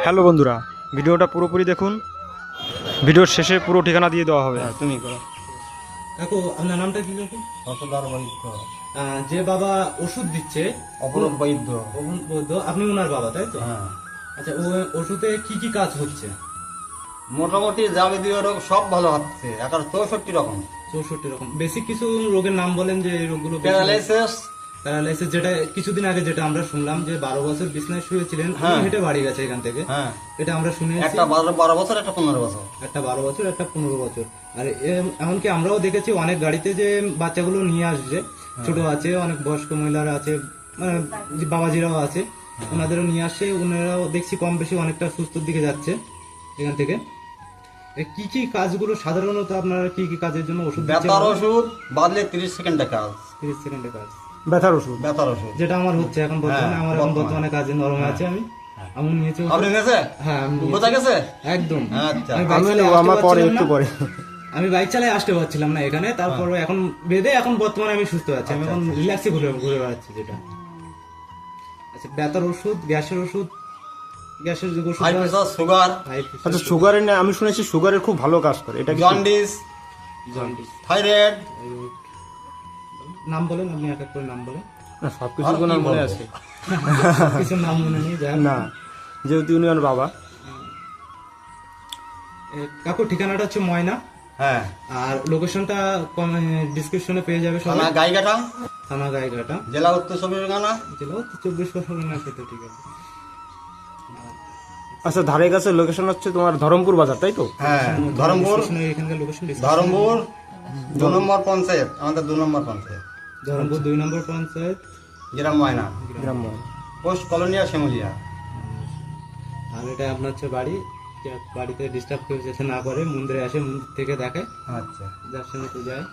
Hello বন্ধুরা, ভিডিওটা পুরোপুরি দেখুন। ভিডিওর শেষে পুরো ঠিকানা দিয়ে দেওয়া হবে। তুমি করো। কাকু আপনার নামটা কি কাকু? অসদার বৈদ্য, যে বাবা ওষুধ দিচ্ছে অপরূপ বৈদ্য। অরুণ বৈদ্য, আপনি ওনার বাবা তাই তো? হ্যাঁ, আচ্ছা, ও ওষুধে কি কি কাজ হচ্ছে? মোটামুটি যাবতীয় রোগ সব ভালো হচ্ছে, এখন 64 রকম। 64 রকম। বেসিক কিছু রোগের নাম বলেন যে এই রোগগুলো। প্যারালাইসিস, প্যারালাইসিস, যেটা কিছুদিন আগে যেটা আমরা শুনলাম যে 12 বছর বিছনায় শুয়েছিলেন, হ্যাঁ। হেঁটে বাড়ি গেছে এখান থেকে, হ্যাঁ, এটা আমরা শুনেছি। একটা 12 বছর, একটা 15 বছর। একটা 12 বছর, একটা 15 বছর। আর এমনকি আমরাও দেখেছি অনেক গাড়িতে যে বাচ্চাগুলো নিয়ে আসছে, ছোট আছে, অনেক বয়স্ক মহিলারা আছে, মানে যে বাবাজিরাও আছে, ওনাদেরও নিয়ে আসছে। ওনারাও দেখছি কম বেশি অনেকটা সুস্থর দিকে যাচ্ছে এখান থেকে। কি কি কাজগুলো সাধারণত আপনারা কি কি কাজের জন্য ওষুধ দিচ্ছেন? ব্যথার ওষুধ বাদলে 30 সেকেন্ডে কাজ। 30 সেকেন্ডে কাজ, ব্যথার ওষুধ। ব্যথার ওষুধ যেটা আমার হচ্ছে এখন বর্তমানে। হ্যাঁ, আমার এখন বর্তমানে। বর্তমানে কাজে নরমে আছে। আমি নিয়েছি ওষুধ। আপনি গেছে? হ্যাঁ, আমি নিয়েছি। বোঝা গেছে? একদম। আচ্ছা। আমি বাইক আমি চালিয়ে নেবো, আসতে আমার পরে পারছিলাম একটু না। পরে। আমি বাইক চালিয়ে আসতে পারছিলাম না এখানে, তারপরে এখন বেঁধে এখন বর্তমানে আমি সুস্থ আছি। আমি এখন রিল্যাক্সে ঘুরে ঘুরে বেড়াচ্ছি যেটা। আচ্ছা, ব্যথার ওষুধ, গ্যাসের ওষুধ, গ্যাসের যে ওষুধ, হাই প্রেসার, সুগার, আচ্ছা, সুগারের না, আমি শুনেছি সুগারের খুব ভালো কাজ করে, এটা কি? Jaundice, jaundice. থাইরয়েড। নাম বলেন, আপনি এক এক করে নাম বলেন। না, সবকিছু আর তো কি না মনে বলবো? আছে কিছু নাম মনে নেই, যাই হোক। না, যেহেতু উনি আমার বাবা। কাকু ঠিকানাটা হচ্ছে ময়না, হ্যাঁ, আর লোকেশনটা ডিসক্রিপশনে পেয়ে যাবে থানা সবাই। গাইঘাটা, থানা গাইঘাটা, জেলা উত্তর চব্বিশ পরগনা। জেলা 24 আছে তো, ঠিক আছে। আচ্ছা, ধারে কাছে লোকেশন হচ্ছে তোমার ধরমপুর বাজার, তাই তো? হ্যাঁ, ধরমপুর, এখানকার লোকেশন ধরমপুর 2 নম্বর পঞ্চায়েত, আমাদের 2 নম্বর পঞ্চায়েত, ধরমপুর 2 নম্বর পঞ্চায়েত, গ্রাম ময়না, গ্রাম্য। Post colonia, Shimulia. আর এটা আপনার হচ্ছে বাড়ি। যে বাড়িতে ডিস্টার্ব কেউ যাতে না করে, মন্দিরে আসে, মন্দির থেকে দেখে, আচ্ছা, যার সঙ্গে তো যায়।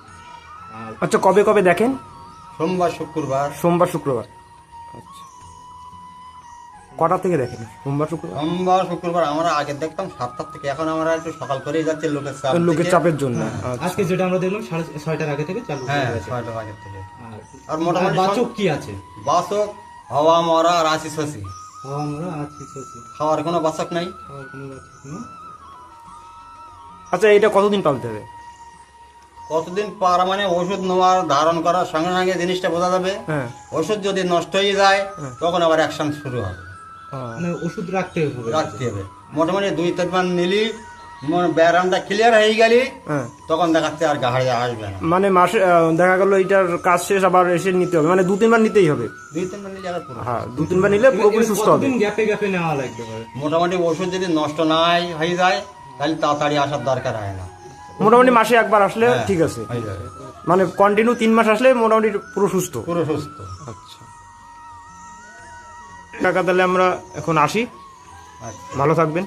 আর আচ্ছা, কবে কবে দেখেন? সোমবার, শুক্রবার। সোমবার, শুক্রবার। আচ্ছা, কটা থেকে দেখেন সোমবার, শুক্রবার? সোমবার, শুক্রবার আমরা আগে দেখতাম 7টা থেকে, এখন আমরা একটু সকাল করেই যাচ্ছি লোকের চাপ লোকের থেকে। চাপের জন্য। আচ্ছা। আজকে যেটা আমরা দেখলাম 6:30 আগে থেকে চালু হ্যাঁ, হয়ে গেছে। 6টার আগে থেকে। আর মোটামুটি বাচক কি আছে? বাসক, হাওয়া মরা আর আশি শশি, খাওয়া আমরা আছি সত্যি, খাওয়ার কোনো বাসক নাই। খাওয়ার কোনো বাচক নেই। আচ্ছা, এটা কতদিন পালতে হবে? কতদিন পার মানে ওষুধ নেওয়ার ধারণ করার সঙ্গে সঙ্গে জিনিসটা বোঝা যাবে। হ্যাঁ। ওষুধ যদি নষ্ট হয়ে যায় তখন আবার অ্যাকশন শুরু হবে, মানে ওষুধ রাখতে হবে। রাখতে হবে। মোটামুটি 2-3 বার নিলি, ব্যায়ামটা ক্লিয়ার হয়ে গেলি, হ্যাঁ, তখন দেখাচ্ছে আর গাড়ি আসবে না। মানে মাসে দেখা গেল এটার কাজ শেষ, আবার এসে নিতে হবে, মানে 2-3 বার নিতেই হবে। 2-3 বার নিলে আর পুরো। হ্যাঁ, 2-3 বার নিলে পুরোপুরি সুস্থ হবে। কতদিন গ্যাপে গ্যাপে নেওয়া লাগবে পারে? মোটামুটি ওষুধ যদি নষ্ট নাই হয়ে যায় তাহলে তাড়াতাড়ি আসার দরকার হয় না। মোটামুটি মাসে একবার আসলে হ্যাঁ, ঠিক আছে। হয়ে যাবে, মানে কন্টিনিউ 3 মাস আসলে মোটামুটি পুরো সুস্থ। পুরো সুস্থ। আচ্ছা কাকা, তাহলে আমরা এখন আসি। আচ্ছা। ভালো থাকবেন।